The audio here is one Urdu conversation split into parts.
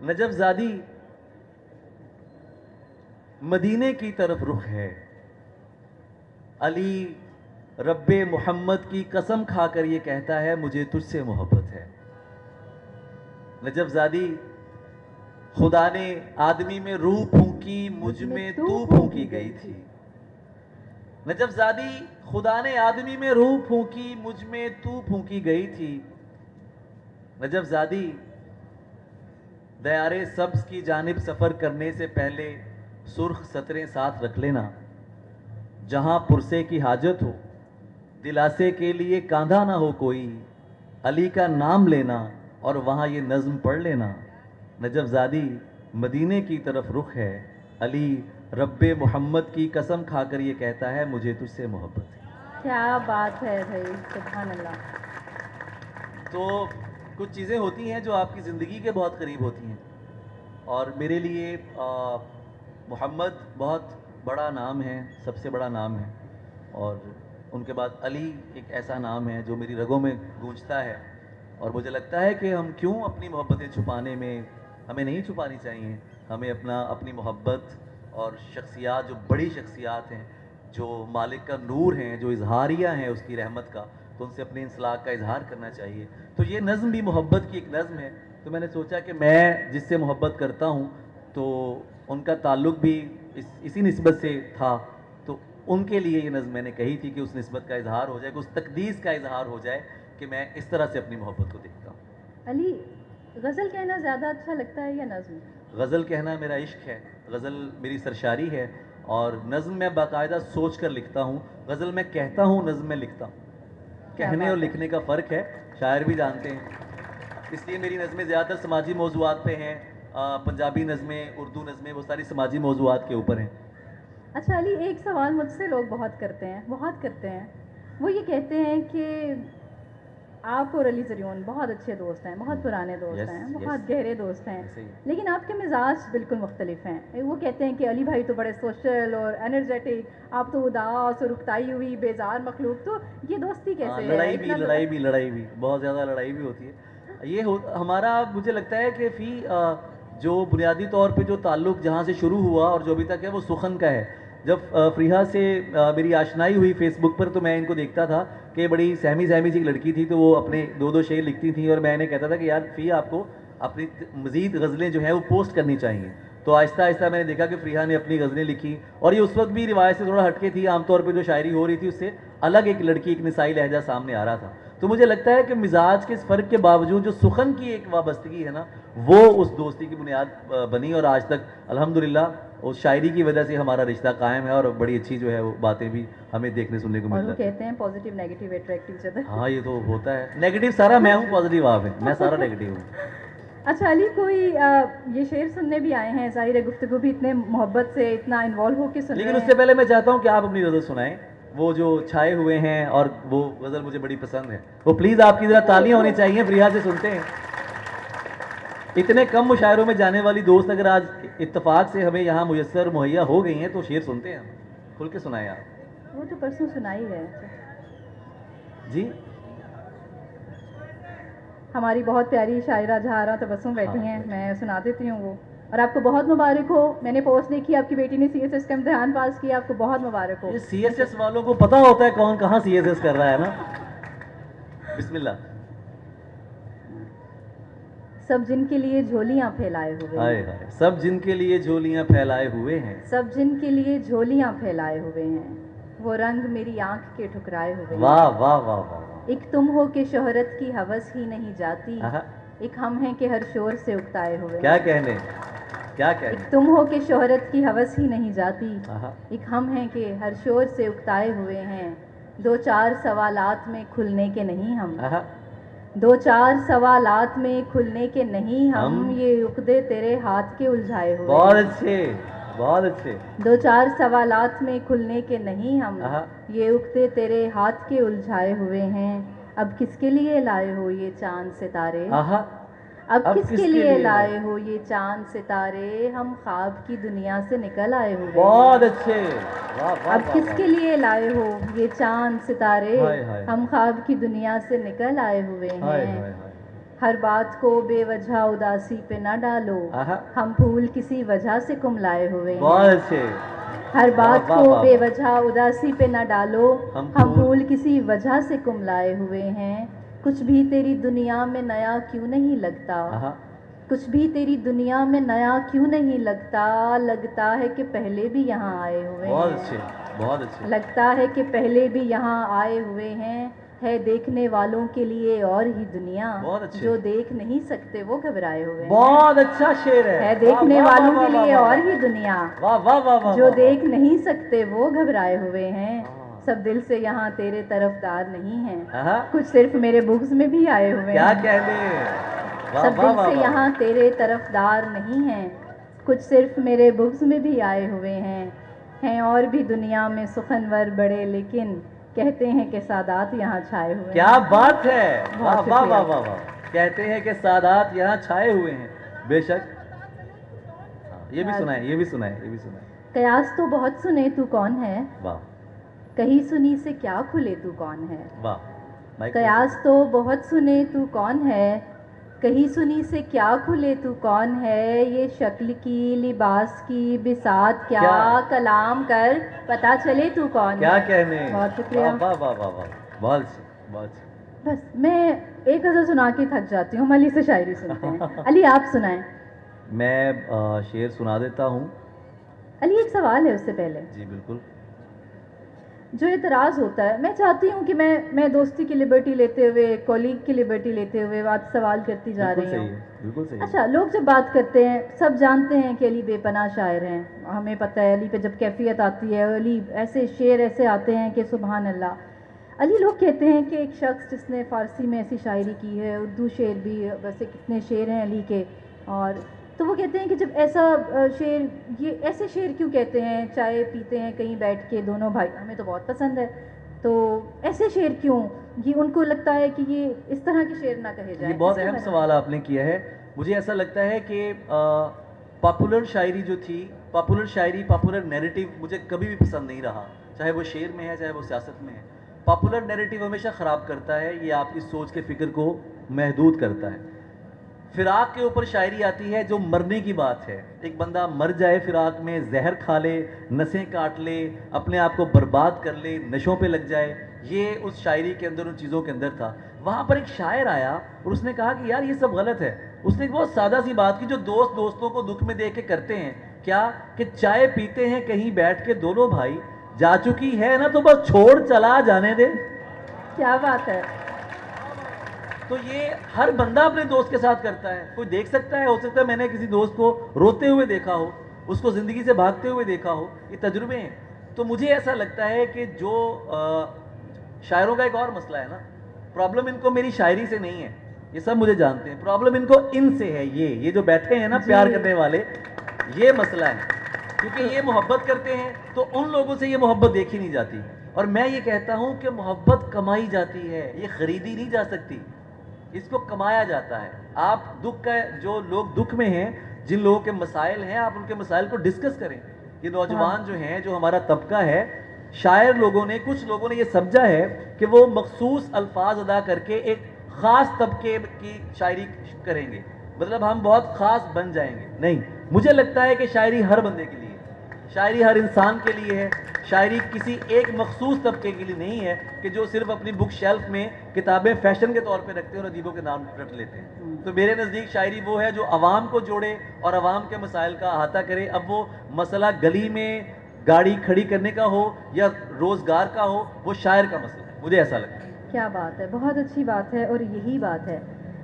نجف زادی مدینے کی طرف رخ ہے، علی رب محمد کی قسم کھا کر یہ کہتا ہے مجھے تجھ سے محبت ہے۔ نجف زادی خدا نے آدمی میں روح پھونکی، مجھ میں تو پھونکی گئی تھی۔ نجف زادی خدا نے آدمی میں روح پھونکی، مجھ میں تو پھونکی گئی تھی۔ نجف زادی دیار سبز کی جانب سفر کرنے سے پہلے سرخ سطریں ساتھ رکھ لینا، جہاں پرسے کی حاجت ہو، دلاسے کے لیے کاندھا نہ ہو کوئی، علی کا نام لینا اور وہاں یہ نظم پڑھ لینا۔ نجف زادی مدینے کی طرف رخ ہے، علی رب محمد کی قسم کھا کر یہ کہتا ہے مجھے تجھ سے محبت ہے۔ کیا بات ہے بھائی، سبحان اللہ۔ تو کچھ چیزیں ہوتی ہیں جو آپ کی زندگی کے بہت قریب ہوتی ہیں، اور میرے لیے محمد بہت بڑا نام ہے، سب سے بڑا نام ہے، اور ان کے بعد علی ایک ایسا نام ہے جو میری رگوں میں گونجتا ہے، اور مجھے لگتا ہے کہ ہم کیوں اپنی محبتیں چھپانے میں، ہمیں نہیں چھپانی چاہیے، ہمیں اپنی محبت اور شخصیات جو بڑی شخصیات ہیں، جو مالک کا نور ہیں، جو اظہاریہ ہیں اس کی رحمت کا، تو ان سے اپنے انسلاک کا اظہار کرنا چاہیے۔ تو یہ نظم بھی محبت کی ایک نظم ہے، تو میں نے سوچا کہ میں جس سے محبت کرتا ہوں تو ان کا تعلق بھی اسی نسبت سے تھا، تو ان کے لیے یہ نظم میں نے کہی تھی کہ اس نسبت کا اظہار ہو جائے، کہ اس تقدیس کا اظہار ہو جائے کہ میں اس طرح سے اپنی محبت کو دیکھتا ہوں۔ علی، غزل کہنا زیادہ اچھا لگتا ہے یا نظم؟ غزل کہنا میرا عشق ہے، غزل میری سرشاری ہے، اور نظم میں باقاعدہ سوچ کر لکھتا ہوں، غزل میں کہتا ہوں، نظم میں لکھتا ہوں۔ کہنے اور لکھنے کا فرق ہے، شاعر بھی جانتے ہیں، اس لیے میری نظمیں زیادہ تر سماجی موضوعات پہ ہیں، پنجابی نظمیں، اردو نظمیں، وہ ساری سماجی موضوعات کے اوپر ہیں۔ اچھا علی، ایک سوال مجھ سے لوگ بہت کرتے ہیں، وہ یہ کہتے ہیں کہ آپ اور علی زریون بہت اچھے دوست ہیں، بہت پرانے دوست ہیں، بہت گہرے دوست ہیں، لیکن آپ کے مزاج بالکل مختلف ہیں۔ وہ کہتے ہیں کہ علی بھائی تو بڑے سوشل اور انرجیٹک، آپ تو اداس اور اکتائی ہوئی بیزار مخلوق، تو یہ دوستی کیسے ہے؟ لڑائی بھی بہت زیادہ لڑائی بھی ہوتی ہے۔ یہ ہمارا مجھے لگتا ہے کہ جو بنیادی طور پہ جو تعلق جہاں سے شروع ہوا اور جو ابھی تک ہے وہ سخن کا ہے۔ جب فریحہ سے میری آشنائی ہوئی فیس بک پر، تو میں ان کو دیکھتا تھا کہ بڑی سہمی سی ایک لڑکی تھی، تو وہ اپنے دو شعر لکھتی تھیں، اور میں انہیں کہتا تھا کہ یار فریحہ آپ کو اپنی مزید غزلیں جو ہیں وہ پوسٹ کرنی چاہیے۔ تو آہستہ آہستہ میں نے دیکھا کہ فریحہ نے اپنی غزلیں لکھی، اور یہ اس وقت بھی روایت سے تھوڑا ہٹ کے تھی، عام طور پہ جو شاعری ہو رہی تھی اس سے الگ ایک لڑکی، ایک نسائی لہجہ سامنے آ رہا تھا۔ تو مجھے لگتا ہے کہ مزاج کے اس فرق کے باوجود جو سخن کی ایک وابستگی ہے نا، وہ اس دوستی کی بنیاد بنی، اور آج تک الحمدللہ اس شاعری کی وجہ سے ہمارا رشتہ قائم ہے، اور بڑی اچھی جو ہے وہ باتیں بھی ہمیں دیکھنے سننے کو اور مل وہ جاتی ہیں۔ کہتے ہیں positive negative attract each other. ہاں یہ تو ہوتا ہے، نیگیٹو سارا میں ہوں، پازیٹیو آپ ہیں، میں سارا نیگیٹو ہوں۔ اچھا علی، کوئی یہ شعر سننے بھی آئے ہیں، ظاہر ہے گفتگو بھی اتنے محبت سے، اتنا انوالو ہو کے سن رہے ہیں، لیکن اس سے پہلے میں چاہتا ہوں کہ آپ اپنی غزل سنائیں، وہ جو چھائے ہوئے ہیں، اور وہ غزل مجھے بڑی پسند ہے، وہ پلیز آپ کی ذرا تالیاں ہونی چاہیے، فریحہ سے سنتے ہیں۔ اتنے کم مشاعروں میں جانے والی دوست اگر آج اتفاق سے ہمیں یہاں میسر مہیا ہو گئی ہیں تو شعر سنتے ہیں، کھل کے سنائیں آپ۔ وہ تو پرسوں سنائی ہے۔ جی ہماری بہت پیاری شاعرہ جہارہ تبسم بیٹھی ہیں، میں سنا دیتی ہوں وہ۔ اور آپ کو بہت مبارک ہو، میں نے پوسٹ دیکھی آپ کی بیٹی نے سی ایس ایس کا امتحان پاس کیا، آپ کو بہت مبارک ہو۔ یہ سی ایس ایس والوں کو پتہ ہوتا ہے کون کہاں سی ایس ایس کر رہا ہے نا۔ بسم اللہ۔ سب جن کے لیے جھولیاں پھیلائے ہوئے ہائے ہیں، ہائے، سب جن کے لیے جھولیاں پھیلائے ہوئے ہیں، سب جن کے لیے جھولیاں پھیلائے ہوئے ہیں، وہ رنگ میری آنکھ کے ٹھکرائے ہوئے ہیں۔ واہ واہ واہ واہ۔ ایک تم ہو کہ شہرت کی ہوس ہی نہیں جاتی، آہا، ایک ہم ہیں کہ ہر شور سے اکتائے ہوئے کیا ہیں۔ کہنے، کیا کہنے۔ ایک تم ہو کہ شہرت کی ہوس ہی نہیں جاتی، آہا، ایک ہم ہیں کہ ہر شور سے اکتائے ہوئے ہیں، دو چار سوالات میں کھلنے کے نہیں ہم، آہا، دو چار سوالات میں کھلنے کے نہیں ہم، ہم یہ عقدے تیرے ہاتھ کے الجھائے ہوئے بہت ہیں۔ اچھے، بہت اچھے۔ دو چار سوالات میں کھلنے کے نہیں ہم، آہا، یہ عقدے تیرے ہاتھ کے الجھائے ہوئے ہیں۔ اب کس کے لیے لائے ہو یہ چاند ستارے، آہا، اب کس کے لیے لائے ہو یہ چاند ستارے، ہم خواب کی دنیا سے نکل آئے ہوئے ہیں۔ بہت اچھے، واہ واہ اب واہ کس واہ۔ کے لیے لائے ہو یہ چاند ستارے، ہائے ہائے، ہم خواب کی دنیا سے نکل آئے ہوئے ہائے ہیں۔ ہائے ہائے۔ ہر بات کو بے وجہ اداسی پہ نہ ڈالو، آہا، ہم پھول کسی وجہ سے کملائے ہوئے ہیں، بہت اچھے، ہر بات واہ، کو واہ، بے واہ۔ وجہ اداسی پہ نہ ڈالو، ہم ہم پھول پھول کسی وجہ سے کملائے ہوئے ہیں، کچھ بھی تیری دنیا میں نیا کیوں نہیں لگتا، آہا، کچھ بھی تیری دنیا میں نیا کیوں نہیں لگتا، لگتا ہے کہ پہلے بھی یہاں آئے ہوئے بہت ہیں، اچھے، بہت اچھے، لگتا ہے کہ پہلے بھی یہاں آئے ہوئے ہیں، ہے دیکھنے والوں کے لیے اور ہی دنیا، بہت اچھے، جو دیکھ نہیں سکتے وہ گھبرائے ہوئے ہیں، بہت اچھا شعر ہے، ہے واہ، دیکھنے واہ، والوں واہ، کے واہ، لیے واہ، اور واہ، ہی دنیا، واہ، واہ، واہ، واہ، جو واہ، دیکھ نہیں سکتے وہ گھبرائے ہوئے ہیں، واہ۔ سب دل سے یہاں تیرے طرفدار نہیں ہیں، آہا، کچھ صرف میرے بغض میں بھی آئے ہوئے کیا ہیں، کہنے، واہ، سب واہ، دل واہ، سے واہ، یہاں تیرے طرفدار نہیں ہیں، کچھ صرف میرے بغض میں بھی آئے ہوئے ہیں اور بھی دنیا میں سخنور بڑے، لیکن کہتے ہیں کہ سادات یہاں چھائے ہوئے کیا ہیں۔ بات ہے، واہ، بہت واہ، شکریہ۔ واہ، واہ، واہ۔ کہتے ہیں کہ سادات یہاں چھائے ہوئے ہیں، بے شک، ہاں، یہ بھی سنائیں، یہ بھی سنائیں، یہ بھی سنائیں، قیاس تو بہت سنے تو کون ہے، واہ، کہیں سنی سے کیا کھلے تو کون ہے، واہ، مائک قیاس تو بہت سنے تو کون ہے، کہیں سنی سے کیا کھلے تو کون ہے، یہ شکل کی لباس کی بساط کیا کلام کر پتہ چلے تو کون کیا ہے۔ کہنے، بہت شکریہ۔ واہ، واہ، واہ، واہ، واہ، بہت اچھے، بہت اچھے۔ بس میں ایک غزل سنا کے تھک جاتی ہوں، ہم علی سے شاعری سنتے ہیں، علی آپ سنائیں۔ میں شعر سنا دیتا ہوں، علی ایک سوال ہے اس سے پہلے، جی بالکل، جو اعتراض ہوتا ہے، میں چاہتی ہوں کہ میں دوستی کی لبرٹی لیتے ہوئے، کولیگ کی لبرٹی لیتے ہوئے بات سوال کرتی جا بالکل رہی صحیح ہوں۔ ہے، بالکل صحیح ہے، اچھا، لوگ جب بات کرتے ہیں سب جانتے ہیں کہ علی بے پناہ شاعر ہیں، ہمیں پتہ ہے علی پہ جب کیفیت آتی ہے، علی ایسے شعر ایسے آتے ہیں کہ سبحان اللہ۔ علی، لوگ کہتے ہیں کہ ایک شخص جس نے فارسی میں ایسی شاعری کی ہے، اردو شعر بھی، ویسے کتنے شعر ہیں علی کے، اور تو وہ کہتے ہیں کہ جب ایسا شعر، یہ ایسے شعر کیوں کہتے ہیں، چائے پیتے ہیں کہیں بیٹھ کے دونوں بھائی، ہمیں تو بہت پسند ہے، تو ایسے شعر کیوں، یہ ان کو لگتا ہے کہ یہ اس طرح کے شعر نہ کہے یہ جائیں، بہت اس کے اہم بارے میں؟ سوال آپ نے کیا ہے۔ مجھے ایسا لگتا ہے کہ پاپولر شاعری جو تھی، پاپولر شاعری، پاپولر نیریٹو مجھے کبھی بھی پسند نہیں رہا، چاہے وہ شعر میں ہے، چاہے وہ سیاست میں ہے۔ پاپولر نیریٹو ہمیشہ خراب کرتا ہے، یہ آپ کی سوچ کے فکر کو محدود کرتا ہے۔ فراق کے اوپر شاعری آتی ہے جو مرنے کی بات ہے، ایک بندہ مر جائے فراق میں، زہر کھا لے، نسیں کاٹ لے، اپنے آپ کو برباد کر لے، نشوں پہ لگ جائے، یہ اس شاعری کے اندر، ان چیزوں کے اندر تھا۔ وہاں پر ایک شاعر آیا اور اس نے کہا کہ یار یہ سب غلط ہے۔ اس نے ایک بہت سادہ سی بات کی جو دوست دوستوں کو دکھ میں دیکھ کے کرتے ہیں، کیا کہ چائے پیتے ہیں کہیں بیٹھ کے دونوں بھائی، جا چکی ہے نا تو بس چھوڑ چلا جانے دے۔ کیا بات ہے، تو یہ ہر بندہ اپنے دوست کے ساتھ کرتا ہے، کوئی دیکھ سکتا ہے، ہو سکتا ہے میں نے کسی دوست کو روتے ہوئے دیکھا ہو، اس کو زندگی سے بھاگتے ہوئے دیکھا ہو، یہ تجربے ہیں۔ تو مجھے ایسا لگتا ہے کہ جو شاعروں کا ایک اور مسئلہ ہے نا، پرابلم ان کو میری شاعری سے نہیں ہے، یہ سب مجھے جانتے ہیں، پرابلم ان کو ان سے ہے، یہ جو بیٹھے ہیں نا پیار جی۔ کرنے والے، یہ مسئلہ ہے، کیونکہ یہ محبت کرتے ہیں تو ان لوگوں سے یہ محبت دیکھی نہیں جاتی، اور میں یہ کہتا ہوں کہ محبت کمائی جاتی ہے، یہ خریدی نہیں جا سکتی، اس کو کمایا جاتا ہے۔ آپ دکھ کا، جو لوگ دکھ میں ہیں، جن لوگوں کے مسائل ہیں، آپ ان کے مسائل کو ڈسکس کریں۔ یہ نوجوان جو ہیں، جو ہمارا طبقہ ہے، شاعر لوگوں نے، کچھ لوگوں نے یہ سمجھا ہے کہ وہ مخصوص الفاظ ادا کر کے ایک خاص طبقے کی شاعری کریں گے، مطلب ہم بہت خاص بن جائیں گے۔ نہیں، مجھے لگتا ہے کہ شاعری ہر بندے کے لیے ہے، شاعری ہر انسان کے لیے ہے، شاعری کسی ایک مخصوص طبقے کے لیے نہیں ہے کہ جو صرف اپنی بک شیلف میں کتابیں فیشن کے طور پہ رکھتے ہیں اور ادیبوں کے نام رکھ لیتے ہیں۔ تو میرے نزدیک شاعری وہ ہے جو عوام کو جوڑے اور عوام کے مسائل کا احاطہ کرے، اب وہ مسئلہ گلی میں گاڑی کھڑی کرنے کا ہو یا روزگار کا ہو، وہ شاعر کا مسئلہ ہے، مجھے ایسا لگتا ہے۔ کیا بات ہے، بہت اچھی بات ہے، اور یہی بات ہے۔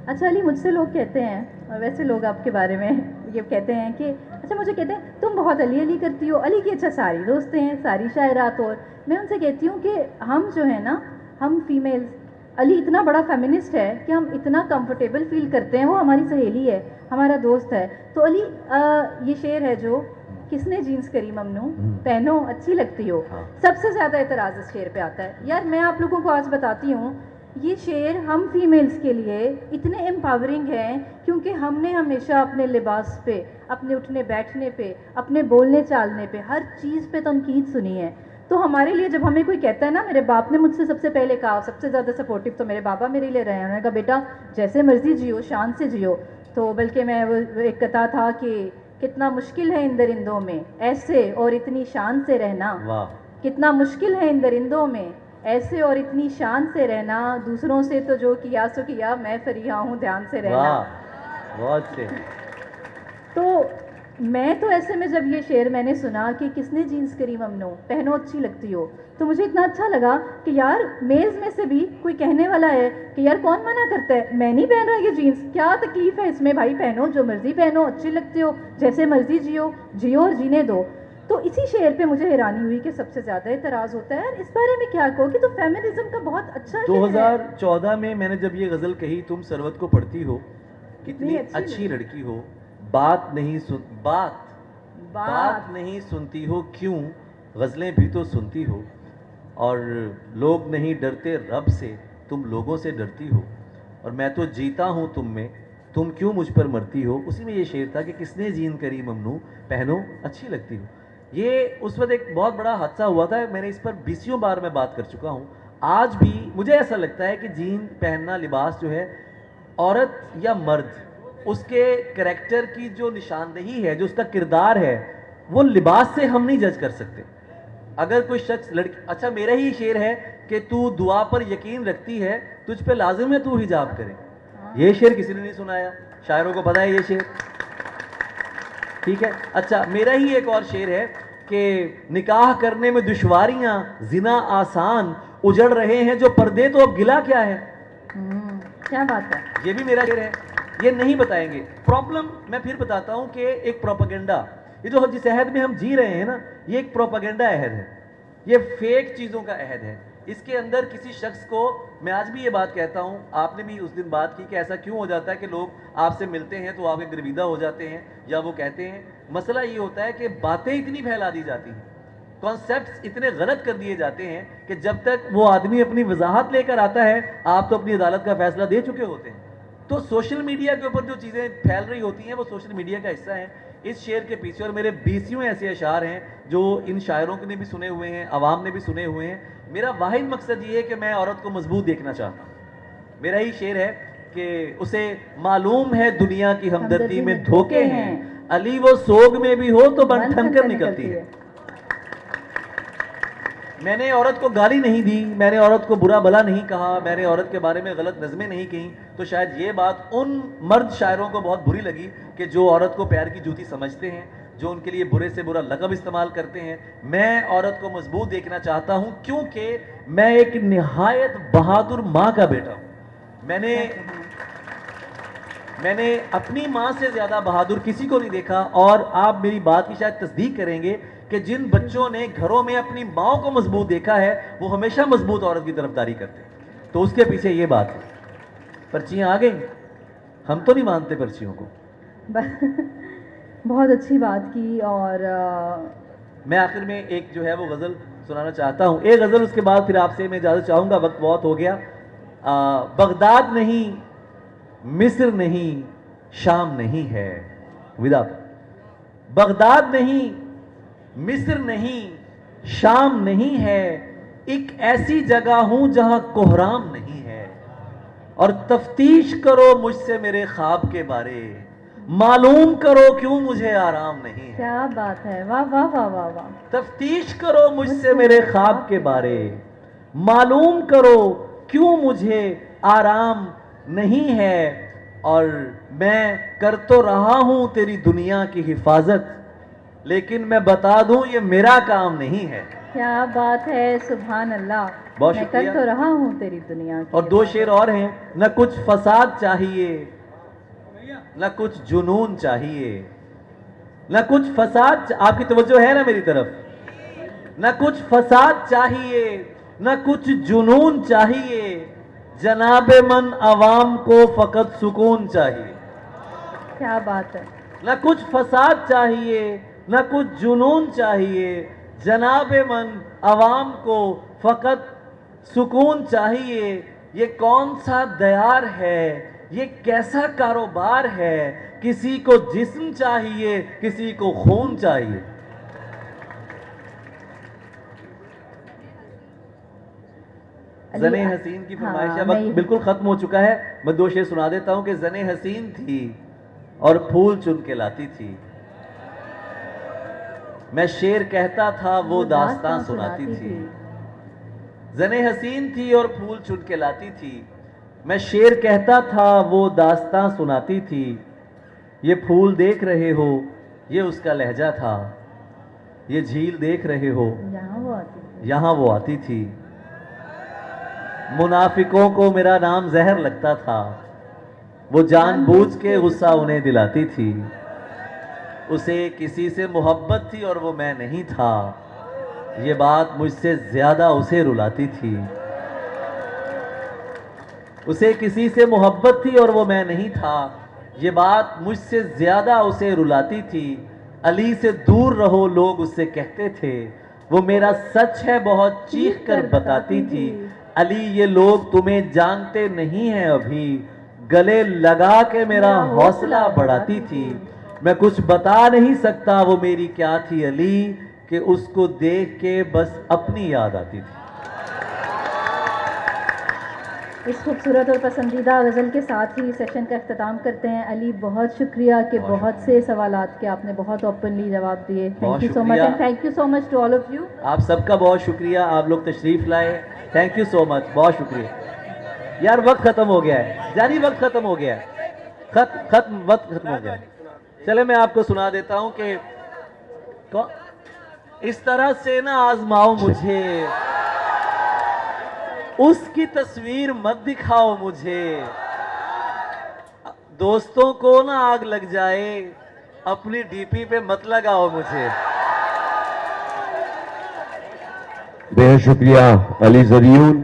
اچھا علی، مجھ سے لوگ کہتے ہیں، اور ویسے لوگ آپ کے بارے میں یہ کہتے ہیں کہ اچھا، مجھے کہتے ہیں تم بہت علی علی کرتی ہو، علی کی اچھا ساری دوستیں ہیں، ساری شاعرات، اور میں ان سے کہتی ہوں کہ ہم جو ہیں نا، ہم فیمیلز، علی اتنا بڑا فیمنسٹ ہے کہ ہم اتنا کمفرٹیبل فیل کرتے ہیں، وہ ہماری سہیلی ہے، ہمارا دوست ہے، تو علی یہ شعر ہے جو کس نے جینس کری ممنوع، پہنو اچھی لگتی ہو، سب سے زیادہ اعتراض اس شعر پہ آتا ہے۔ یار میں آپ لوگوں کو آج بتاتی ہوں، یہ شعر ہم فیمیلز کے لیے اتنے امپاورنگ ہیں کیونکہ ہم نے ہمیشہ اپنے لباس پہ، اپنے اٹھنے بیٹھنے پہ، اپنے بولنے چالنے پہ، ہر چیز پہ تنقید سنی ہے، تو ہمارے لیے جب ہمیں کوئی کہتا ہے نا، میرے باپ نے مجھ سے سب سے پہلے کہا، سب سے زیادہ سپورٹیو تو میرے بابا میرے لیے رہے ہیں، انہوں نے کہا بیٹا جیسے مرضی جیو، شان سے جیو. تو بلکہ میں وہ ایک قطعہ تھا کہ کتنا مشکل ہے ان درندوں میں ایسے اور اتنی شان سے رہنا، واہ کتنا مشکل ہے ان درندوں میں ایسے اور اتنی شان سے رہنا، دوسروں سے تو جو کیا سو کیا، میں فریحاں ہوں دھیان سے رہنا. واہ بہت سے. تو میں تو ایسے میں جب یہ شعر میں نے سنا کہ کس نے جینس کری ممنوع، پہنو اچھی لگتی ہو، تو مجھے اتنا اچھا لگا کہ یار میز میں سے بھی کوئی کہنے والا ہے کہ یار کون منع کرتا ہے، میں نہیں پہن رہا یہ جینس، کیا تکلیف ہے اس میں بھائی، پہنو جو مرضی پہنو، اچھی لگتی ہو، جیسے مرضی جیو جیو اور جینے دو. تو اسی شعر پہ مجھے حیرانی ہوئی کہ سب سے زیادہ اعتراض ہوتا ہے. اس بارے میں کیا کہو کہ تو فیمنزم کا بہت اچھا شعر ہے. 2014 میں میں نے جب یہ غزل کہی، تم سروت کو پڑھتی ہو، کتنی اچھی لڑکی ہو، بات نہیں سنتی ہو کیوں، غزلیں بھی تو سنتی ہو، اور لوگ نہیں ڈرتے رب سے، تم لوگوں سے ڈرتی ہو، اور میں تو جیتا ہوں تم میں، تم کیوں مجھ پر مرتی ہو. اسی میں یہ شعر تھا کہ کس نے جین کری ممنوع، پہنو اچھی لگتی ہو. یہ اس وقت ایک بہت بڑا حادثہ ہوا تھا، میں نے اس پر 20 بار میں بات کر چکا ہوں. آج بھی مجھے ایسا لگتا ہے کہ جین پہننا، لباس جو ہے، عورت یا مرد، اس کے کریکٹر کی جو نشاندہی ہے، جو اس کا کردار ہے، وہ لباس سے ہم نہیں جج کر سکتے. اگر کوئی شخص لڑکی، اچھا میرا ہی شعر ہے کہ تو دعا پر یقین رکھتی ہے، تجھ پہ لازم ہے تو حجاب کرے. یہ شعر کسی نے نہیں سنایا، شاعروں کو پتہ ہے یہ شعر. ٹھیک ہے. اچھا میرا ہی ایک اور شعر ہے کہ نکاح کرنے میں دشواریاں، زنا آسان، اجڑ رہے ہیں جو پردے تو اب گلا کیا ہے. کیا بات ہے. یہ بھی میرا شعر ہے. یہ نہیں بتائیں گے. پرابلم میں پھر بتاتا ہوں کہ ایک پروپیگنڈا، یہ جو جس عہد میں ہم جی رہے ہیں نا، یہ ایک پروپیگنڈا عہد ہے، یہ فیک چیزوں کا عہد ہے. اس کے اندر کسی شخص کو، میں آج بھی یہ بات کہتا ہوں، آپ نے بھی اس دن بات کی کہ ایسا کیوں ہو جاتا ہے کہ لوگ آپ سے ملتے ہیں تو آپ کے گرویدہ ہو جاتے ہیں یا وہ کہتے ہیں. مسئلہ یہ ہوتا ہے کہ باتیں اتنی پھیلا دی جاتی ہیں، کانسیپٹس اتنے غلط کر دیے جاتے ہیں کہ جب تک وہ آدمی اپنی وضاحت لے کر آتا ہے، آپ تو اپنی عدالت کا فیصلہ دے چکے ہوتے ہیں. تو سوشل میڈیا کے اوپر جو چیزیں پھیل رہی ہوتی ہیں وہ سوشل میڈیا کا حصہ ہیں. اس شعر کے پیچھے، اور میرے 20 ایسے اشعار ہیں جو ان شاعروں نے بھی سنے ہوئے ہیں، عوام نے بھی سنے ہوئے ہیں. میرا واحد مقصد یہ ہے کہ میں عورت کو مضبوط دیکھنا چاہتا ہوں. میرا ہی شعر ہے کہ اسے معلوم ہے دنیا کی ہمدردی میں دھوکے ہیں، علی وہ سوگ میں بھی ہو تو بن ٹھن کر نکلتی ہے. میں نے عورت کو گالی نہیں دی، میں نے عورت کو برا بلا نہیں کہا، میں نے عورت کے بارے میں غلط نظمیں نہیں کہیں. تو شاید یہ بات ان مرد شاعروں کو بہت بری لگی کہ جو عورت کو پیر کی جوتی سمجھتے ہیں، جو ان کے لیے برے سے برا لقب استعمال کرتے ہیں. میں عورت کو مضبوط دیکھنا چاہتا ہوں کیونکہ میں ایک نہایت بہادر ماں کا بیٹا ہوں. میں نے اپنی ماں سے زیادہ بہادر کسی کو نہیں دیکھا. اور آپ میری بات کی شاید تصدیق کریں گے کہ جن بچوں نے گھروں میں اپنی ماں کو مضبوط دیکھا ہے، وہ ہمیشہ مضبوط عورت کی طرفداری کرتے ہیں. تو اس کے پیچھے یہ بات ہے. پرچیاں آ گئیں، ہم تو نہیں مانتے پرچیوں کو. بہت اچھی بات کی. اور میں آخر میں ایک جو ہے وہ غزل سنانا چاہتا ہوں، ایک غزل، اس کے بعد پھر آپ سے میں اجازت چاہوں گا، وقت بہت ہو گیا. بغداد نہیں، مصر نہیں، شام نہیں ہے. ودا. بغداد نہیں، مصر نہیں، شام نہیں ہے، ایک ایسی جگہ ہوں جہاں کوہرام نہیں ہے. اور تفتیش کرو مجھ سے میرے خواب کے بارے، معلوم کرو کیوں مجھے آرام نہیں ہے. کیا بات ہے. واہ واہ واہ واہ واہ. تفتیش کرو مجھ سے میرے خواب کے بارے، معلوم کرو کیوں مجھے آرام نہیں ہے. اور میں کر تو رہا ہوں تیری دنیا کی حفاظت، لیکن میں بتا دوں یہ میرا کام نہیں ہے. کیا بات ہے. سبحان اللہ. بہت میں شکریہ. کر تو رہا ہوں تیری دنیا کی. اور 2 شعر اور ہیں. نہ کچھ فساد چاہیے، نہ کچھ جنون چاہیے، نہ کچھ فساد. آپ کی توجہ ہے نا میری طرف؟ نہ کچھ فساد چاہیے، نہ کچھ جنون چاہیے، جناب من عوام کو فقط سکون چاہیے. کیا بات ہے. نہ کچھ فساد چاہیے، نہ کچھ جنون چاہیے، جناب من عوام کو فقط سکون چاہیے. یہ کون سا دیار ہے، یہ کیسا کاروبار ہے، کسی کو جسم چاہیے، کسی کو خون چاہیے. زن حسین کی فرمائش ہے. ہاں، وقت بالکل ختم ہو چکا ہے. میں 2 شعر سنا دیتا ہوں کہ زن حسین تھی اور پھول چن کے لاتی تھی. میں شعر کہتا تھا وہ داستاں سناتی تھی. زن حسین تھی اور پھول چن کے لاتی تھی. میں شعر کہتا تھا وہ داستاں سناتی تھی. یہ پھول دیکھ رہے ہو یہ اس کا لہجہ تھا. یہ جھیل دیکھ رہے ہو یہاں وہ آتی تھی. یہاں وہ آتی تھی. منافقوں کو میرا نام زہر لگتا تھا. وہ جان بوجھ کے غصہ انہیں دلاتی تھی. اسے کسی سے محبت تھی اور وہ میں نہیں تھا. یہ بات مجھ سے زیادہ اسے رلاتی تھی. اسے کسی سے محبت تھی اور وہ میں نہیں تھا. یہ بات مجھ سے زیادہ اسے رلاتی تھی. علی سے دور رہو لوگ اس سے کہتے تھے. وہ میرا سچ ہے بہت چیخ کر بتاتی تھی. علی یہ لوگ تمہیں جانتے نہیں ہیں ابھی. گلے لگا کے میرا حوصلہ بڑھاتی تھی. میں کچھ بتا نہیں سکتا وہ میری کیا تھی علی کہ اس کو دیکھ کے بس اپنی یاد آتی تھی. اس خوبصورت اور پسندیدہ غزل کے ساتھ ہی سیشن کا اختتام کرتے ہیں. علی بہت شکریہ کہ بہت سے سوالات کے آپ نے بہت اوپنلی جواب دیے. Thank you so much and thank you so much to all of you. آپ سب کا بہت شکریہ. آپ لوگ تشریف لائے. Thank you so much. بہت شکریہ. یار وقت ختم ہو گیا ہے. جانی وقت ختم ہو گیا ہے. وقت ختم ہو گیا ہے. چلے میں آپ کو سنا دیتا ہوں کہ اس طرح سے نہ آزماؤ مجھے. اس کی تصویر مت دکھاؤ مجھے. دوستوں کو نہ آگ لگ جائے اپنی ڈی پی پہ مت لگاؤ مجھے. بہت شکریہ علی زریون.